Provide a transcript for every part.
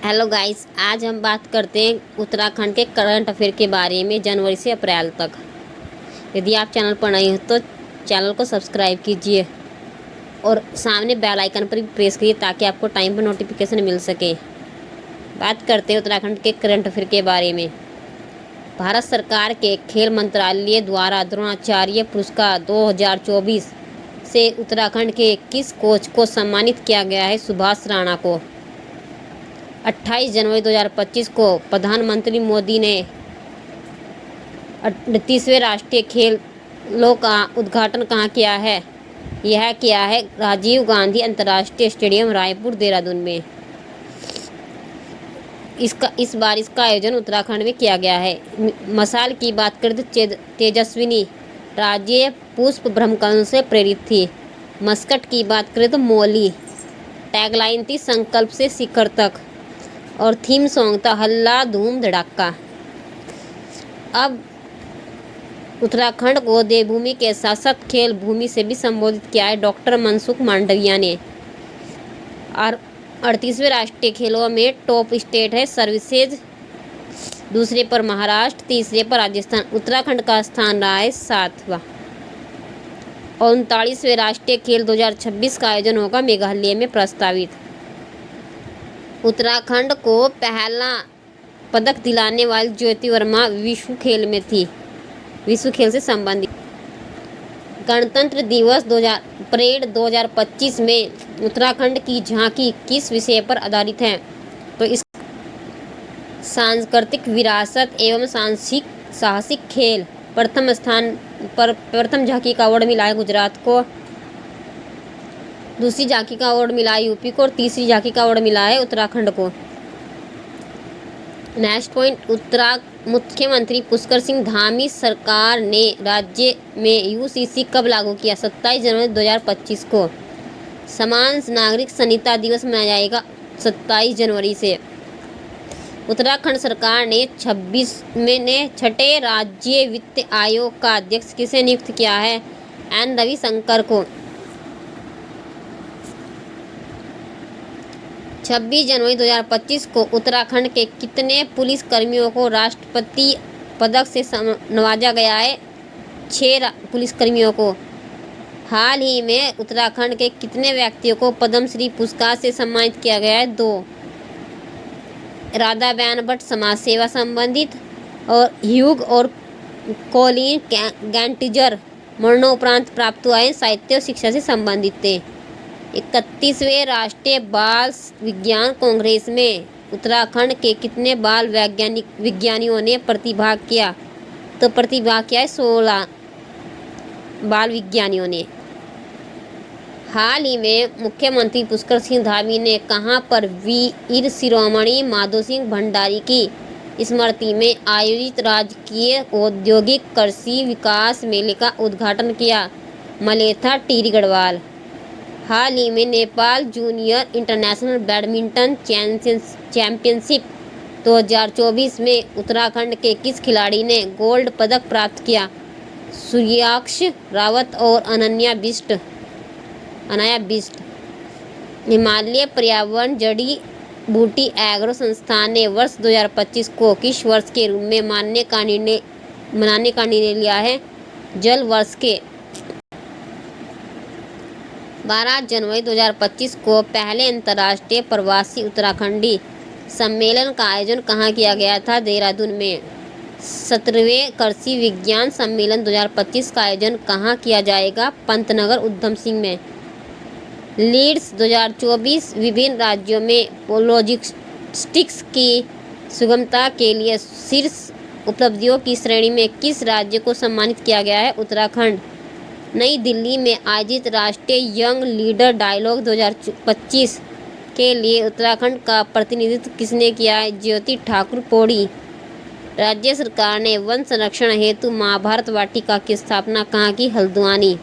Hello guys, आज हम बात करते हैं उत्तराखंड के करंट अफेयर के बारे में जनवरी से अप्रैल तक। यदि आप चैनल पर नए हो तो चैनल को सब्सक्राइब कीजिए और सामने बेल आइकन पर भी प्रेस कीजिए ताकि आपको टाइम पर नोटिफिकेशन मिल सके। बात करते हैं उत्तराखंड के करंट अफेयर के बारे में। भारत सरकार के खेल मंत्रालय द्वारा द्रोणाचार्य पुरस्कार 2024 से उत्तराखंड के 21 कोच को सम्मानित किया गया है। सुभाष राणा को 28 जनवरी 2025 को प्रधानमंत्री मोदी ने 38वें राष्ट्रीय खेलों का उद्घाटन कहाँ किया है? यह किया है राजीव गांधी अंतर्राष्ट्रीय स्टेडियम, रायपुर, देहरादून में। इस बार इसका आयोजन उत्तराखंड में किया गया है। मशाल की बात करें तो तेजस्विनी राज्य पुष्प ब्रह्मकमल से प्रेरित थी। मस्कट की बात करें तो मौली। टैगलाइन थी संकल्प से शिखर तक और थीम सॉन्ग था हल्ला धूम धड़ाका। अब उत्तराखंड को देवभूमि के साथ साथ खेल भूमि से भी संबोधित किया है डॉक्टर मनसुख मांडविया ने। और 38वें राष्ट्रीय खेलों में टॉप स्टेट है सर्विसेज, दूसरे पर महाराष्ट्र, तीसरे पर राजस्थान। उत्तराखंड का स्थान रहा है 7वां। और 39वें राष्ट्रीय खेल 2026 का आयोजन होगा मेघालय में प्रस्तावित। उत्तराखंड को पहला पदक दिलाने वाली ज्योति वर्मा विश्व खेल में थी। विश्व खेल से संबंधित गणतंत्र दिवस परेड 2025 में उत्तराखंड की झांकी किस विषय पर आधारित है? तो इस सांस्कृतिक विरासत एवं साहसिक खेल प्रथम स्थान पर प्रथम झांकी का अवार्ड मिला है गुजरात को, दूसरी झांकी का अवार्ड मिला है यूपी को और तीसरी झांकी का अवार्ड मिला है उत्तराखंड को। नेक्स्ट पॉइंट, मुख्यमंत्री पुष्कर सिंह धामी सरकार ने राज्य में यूसीसी कब लागू किया? 27 जनवरी 2025 को। समान नागरिक संहिता दिवस मनाया जाएगा 27 जनवरी से। उत्तराखंड सरकार ने 6ठे राज्य वित्त आयोग का अध्यक्ष किसे नियुक्त किया है? एन रविशंकर को। 26 जनवरी 2025 को उत्तराखंड के कितने पुलिस कर्मियों को राष्ट्रपति पदक से नवाजा गया है? 6 पुलिसकर्मियों को। हाल ही में उत्तराखंड के कितने व्यक्तियों को पद्मश्री पुरस्कार से सम्मानित किया गया है? 2। राधाबेन भट्ट समाज सेवा संबंधित और ह्यूग और कॉलिन गैंटिजर मरणोपरांत प्राप्त हुआ है साहित्य और शिक्षा से संबंधित थे। 31वें राष्ट्रीय बाल विज्ञान कांग्रेस में उत्तराखंड के कितने बाल विज्ञानियों ने प्रतिभाग किया? तो प्रतिभाग किया है 16 बाल विज्ञानियों ने। हाल ही में मुख्यमंत्री पुष्कर सिंह धामी ने कहां पर वीर शिरोमणि माधो सिंह भंडारी की स्मृति में आयोजित राजकीय औद्योगिक कृषि विकास मेले का उद्घाटन किया? मलेथा, टिहरी गढ़वाल। हाल ही में Nepal junior international badminton championship 2024 में उत्तराखंड के किस खिलाड़ी ने गोल्ड पदक प्राप्त किया? सूर्याक्ष रावत और अनाया बिष्ट। हिमालय पर्यावरण जड़ी बूटी एग्रो संस्थान ने वर्ष 2025 को किस वर्ष के रूप में मनाने का निर्णय लिया है? जल वर्ष के। 12 जनवरी 2025 को पहले अंतर्राष्ट्रीय प्रवासी उत्तराखंडी सम्मेलन का आयोजन कहाँ किया गया था? देहरादून में। 17वें कृषि विज्ञान सम्मेलन 2025 का आयोजन कहाँ किया जाएगा? पंतनगर, उधम सिंह में। लीड्स 2024 विभिन्न राज्यों में लॉजिस्टिक्स की सुगमता के लिए शीर्ष उपलब्धियों की श्रेणी में किस राज्य को सम्मानित किया गया है? उत्तराखंड। नई दिल्ली में आयोजित राष्ट्रीय यंग लीडर डायलॉग 2025 के लिए उत्तराखंड का प्रतिनिधित्व किसने किया है? ज्योति ठाकुर पौड़ी। राज्य सरकार ने वन संरक्षण हेतु महाभारत वाटिका की स्थापना कहाँ की? हल्द्वानी।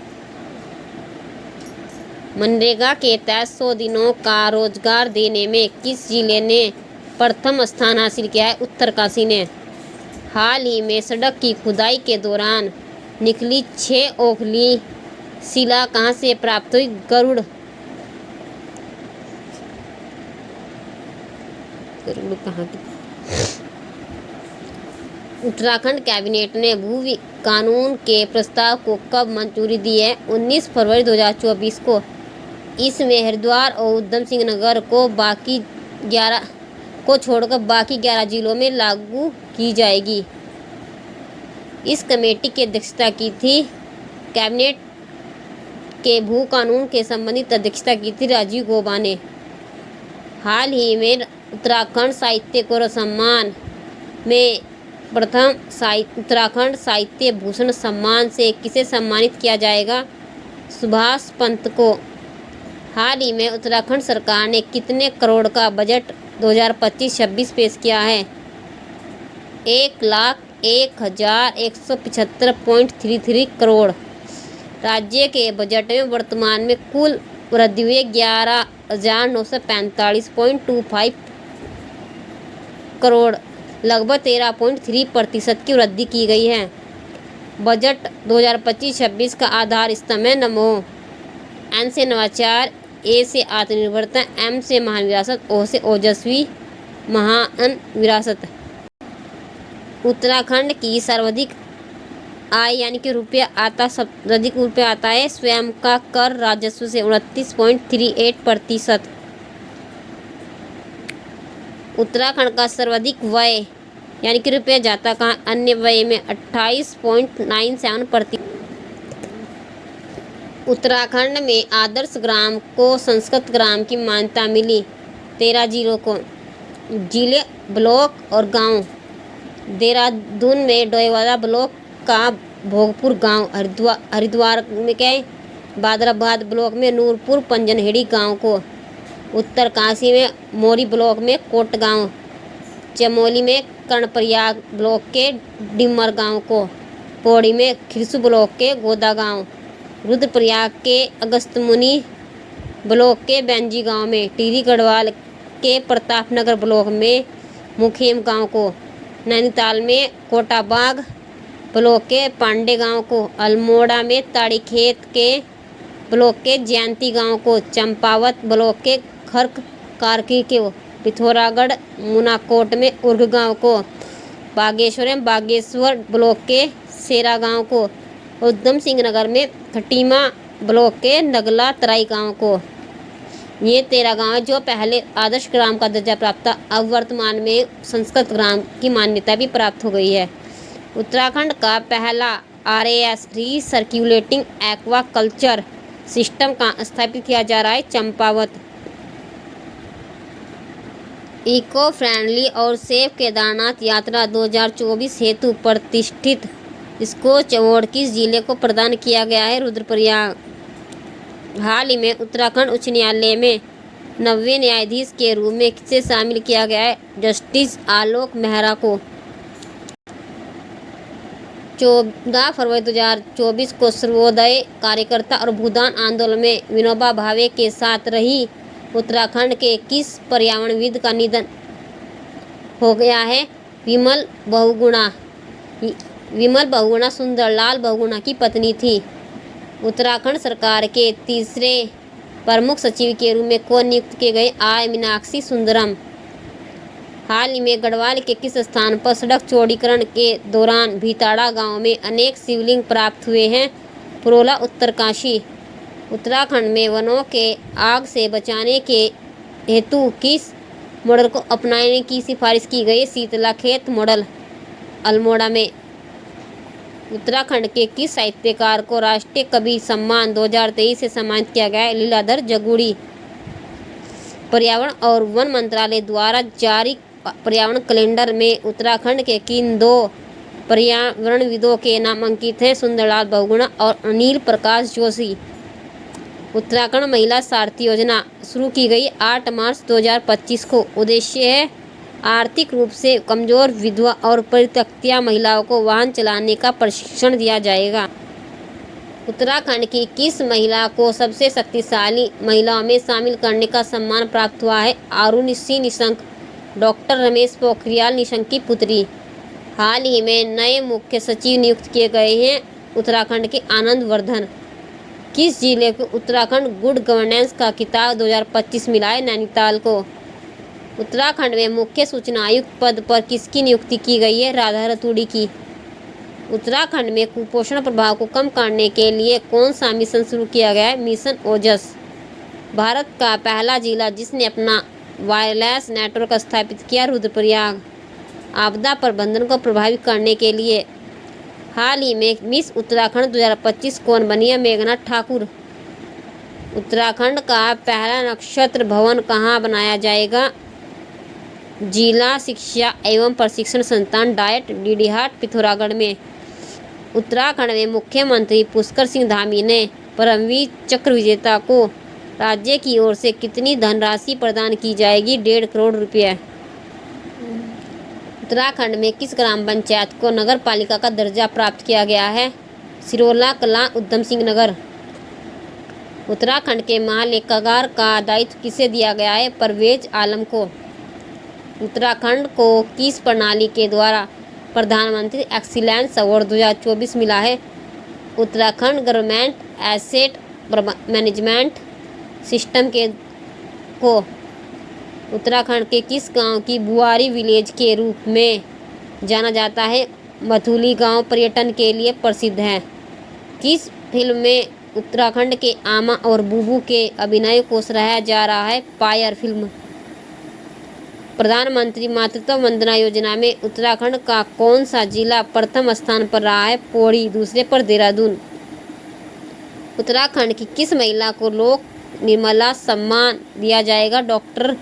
मनरेगा के तहत 100 दिनों का रोजगार देने में किस जिले ने प्रथम स्थान हासिल किया है? उत्तरकाशी ने। हाल ही में सड़क की खुदाई के दौरान निकली 6 ओखली शिला कहाँ से प्राप्त हुई? गरुड़। करूँ कहाँ की। उत्तराखंड कैबिनेट ने भू कानून के प्रस्ताव को कब मंजूरी दी है? 19 फरवरी 2024 को। इसमें हरिद्वार और उधम सिंह नगर को छोड़कर बाकी 11 जिलों में लागू की जाएगी। इस कमेटी की अध्यक्षता की थी कैबिनेट के भू कानून के संबंधित अध्यक्षता की थी राजीव गौबा ने। हाल ही में उत्तराखंड साहित्य गौरव सम्मान में प्रथम उत्तराखंड साहित्य भूषण सम्मान से किसे सम्मानित किया जाएगा? सुभाष पंत को। हाल ही में उत्तराखंड सरकार ने कितने करोड़ का बजट 2025-26 पेश किया है? 1,01,175.33 करोड़। राज्य के बजट में वर्तमान में कुल वृद्धि हुई 11,945.25 करोड़, लगभग 13.3% की वृद्धि की गई है। बजट 2025-26 का आधार स्तंभ है नमो। एन से नवाचार, ए से आत्मनिर्भरता, एम से महान विरासत, ओ से ओजस्वी महान विरासत। उत्तराखंड की सर्वाधिक आय यानी कि रुपया आता सर्वाधिक रुपया आता है स्वयं का कर राजस्व से 29.38%। उत्तराखंड का सर्वाधिक व्यय यानी कि रुपया जाता कहाँ? अन्य व्यय में 28.97%। उत्तराखंड में आदर्श ग्राम को संस्कृत ग्राम की मान्यता मिली। 13 जिलों को, जिले, ब्लॉक और गांव। देहरादून में डोईवाला ब्लॉक का भोगपुर गांव, हरिद्वार में क्या है बादराबाद ब्लॉक में नूरपुर पंजनहेड़ी गांव को, उत्तरकाशी में मोरी ब्लॉक में कोट गांव, चमोली में कर्णप्रयाग ब्लॉक के डिमर गांव को, पौड़ी में खिरसू ब्लॉक के गोदा गांव, रुद्रप्रयाग के अगस्तमुनि ब्लॉक के बेंजी गांव में, टिहरी गढ़वाल के प्रतापनगर ब्लॉक में मुखेम गांव को, नैनीताल में कोटाबाग ब्लॉक के पांडे गांव को, अल्मोड़ा में ताड़ीखेत के ब्लॉक के जयंती गांव को, चंपावत ब्लॉक के खर्क कारकी के, पिथौरागढ़ मुनाकोट में उर्ग गांव को, बागेश्वर में बागेश्वर ब्लॉक के सेरा गांव को, उधम सिंह नगर में खटीमा ब्लॉक के नगला तराई गांव को। ये 13 गांव जो पहले आदर्श ग्राम का दर्जा प्राप्त था, अब वर्तमान में संस्कृत ग्राम की मान्यता भी प्राप्त हो गई है। उत्तराखंड का पहला RAS रीसर्क्यूलेटिंग एक्वा कल्चर सिस्टम का स्थापित किया जा रहा है चंपावत। इको फ्रेंडली और सेफ केदारनाथ यात्रा 2024 हेतु प्रतिष्ठित स्कॉच अवार्ड किस जिले को प्रदान किया गया है? रुद्रप्रयाग। हाल ही में उत्तराखंड उच्च न्यायालय में 90वें न्यायाधीश के रूप में किसे शामिल किया गया है? जस्टिस आलोक मेहरा को। 14 फरवरी 2024 को सर्वोदय कार्यकर्ता और भूदान आंदोलन में विनोबा भावे के साथ रही उत्तराखंड के किस पर्यावरणविद का निधन हो गया है? विमल बहुगुणा सुंदरलाल बहुगुणा की पत्नी थी। उत्तराखंड सरकार के तीसरे प्रमुख सचिव के रूप में कौन नियुक्त किए गए? आर मीनाक्षी सुंदरम। हाल ही में गढ़वाल के किस स्थान पर सड़क चौड़ीकरण के दौरान भीताड़ा गांव में अनेक शिवलिंग प्राप्त हुए हैं? पुरोला उत्तरकाशी। उत्तराखंड में वनों के आग से बचाने के हेतु किस मॉडल को अपनाने की सिफारिश की गई? शीतलाखेत मॉडल, अल्मोड़ा में। उत्तराखंड के किस साहित्यकार को राष्ट्रीय कवि सम्मान 2023 से सम्मानित किया गया है? लीलाधर जगुड़ी। पर्यावरण और वन मंत्रालय द्वारा जारी पर्यावरण कैलेंडर में उत्तराखंड के किन 2 पर्यावरणविदों के नाम अंकित हैं? सुंदरलाल बहुगुणा और अनिल प्रकाश जोशी। उत्तराखंड महिला सारथी योजना शुरू की गई 8 मार्च 2025 को। उद्देश्य है आर्थिक रूप से कमजोर विधवा और परित्यक्ता महिलाओं को वाहन चलाने का प्रशिक्षण दिया जाएगा। उत्तराखंड की किस महिला को सबसे शक्तिशाली महिलाओं में शामिल करने का सम्मान प्राप्त हुआ है? आरुषि निशंक, डॉक्टर रमेश पोखरियाल निशंक की पुत्री। हाल ही में नए मुख्य सचिव नियुक्त किए गए हैं उत्तराखंड के आनंद वर्धन। किस जिले को उत्तराखंड गुड गवर्नेंस का खिताब 2025 मिला है? नैनीताल को। उत्तराखंड में मुख्य सूचना आयुक्त पद पर किसकी नियुक्ति की गई है? राधा रतूड़ी की। उत्तराखंड में कुपोषण प्रभाव को कम करने के लिए कौन सा मिशन शुरू किया गया है? मिशन ओजस। भारत का पहला जिला जिसने अपना वायरलेस नेटवर्क स्थापित किया, रुद्रप्रयाग। आपदा प्रबंधन को प्रभावित करने के लिए हाल ही में मिस उत्तराखंड 2025 कौन बनी है? मेघना ठाकुर। उत्तराखंड का पहला नक्षत्र भवन कहाँ बनाया जाएगा? जिला शिक्षा एवं प्रशिक्षण संस्थान डाइट, डीडीहाट, पिथौरागढ़ में। उत्तराखंड में मुख्यमंत्री पुष्कर सिंह धामी ने परमवीर चक्र विजेता को राज्य की ओर से कितनी धनराशि प्रदान की जाएगी? 1.5 करोड़ रुपये। उत्तराखंड में किस ग्राम पंचायत को नगर पालिका का दर्जा प्राप्त किया गया है? सिरोला कलां, उधम सिंह नगर। उत्तराखंड के महालेखाकार का दायित्व किसे दिया गया है? परवेज आलम को। उत्तराखंड को किस प्रणाली के द्वारा प्रधानमंत्री एक्सीलेंस अवार्ड 2024 मिला है? Uttarakhand government asset management system को। उत्तराखंड के किस गांव की बुआरी विलेज के रूप में जाना जाता है? मथुली गांव पर्यटन के लिए प्रसिद्ध है। किस फिल्म में उत्तराखंड के आमा और बुबू के अभिनय को सराहा जा रहा है? Pyre film. प्रधानमंत्री मातृत्व वंदना योजना में उत्तराखंड का कौन सा जिला प्रथम स्थान पर रहा है? पौड़ी। दूसरे पर देहरादून। उत्तराखंड की किस महिला को लोक निर्मला सम्मान दिया जाएगा? डॉक्टर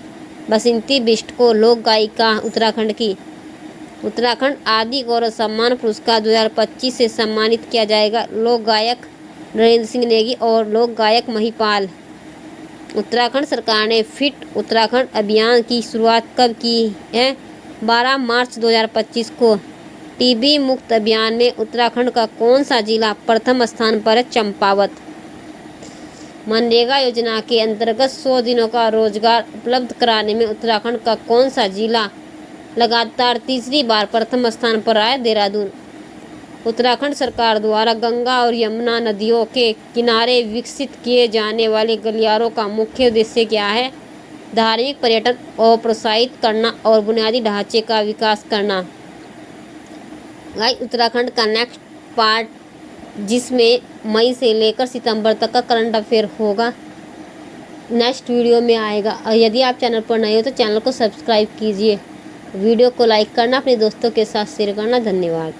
बसंती बिष्ट को। लोक गायिका उत्तराखंड की। उत्तराखंड आदि गौरव सम्मान पुरस्कार 2025 से सम्मानित किया जाएगा। लोक गायक नरेंद्र सिंह नेगी और लोक गायक महिपाल। उत्तराखंड सरकार ने फिट उत्तराखंड अभियान की शुरुआत कब की है? 12 मार्च 2025 को। टीबी मुक्त अभियान में उत्तराखंड का कौन सा जिला प्रथम स्थान पर है? चंपावत। मनरेगा योजना के अंतर्गत 100 दिनों का रोजगार उपलब्ध कराने में उत्तराखंड का कौन सा जिला लगातार तीसरी बार प्रथम स्थान पर आया? देहरादून। उत्तराखंड सरकार द्वारा गंगा और यमुना नदियों के किनारे विकसित किए जाने वाले गलियारों का मुख्य उद्देश्य क्या है? धार्मिक पर्यटन को प्रोत्साहित करना और बुनियादी ढांचे का विकास करना। गाइस, उत्तराखंड का नेक्स्ट पार्ट जिसमें मई से लेकर सितंबर तक का करंट अफेयर होगा, नेक्स्ट वीडियो में आएगा। और यदि आप चैनल पर नए हो तो चैनल को सब्सक्राइब कीजिए, वीडियो को लाइक करना, अपने दोस्तों के साथ शेयर करना। धन्यवाद।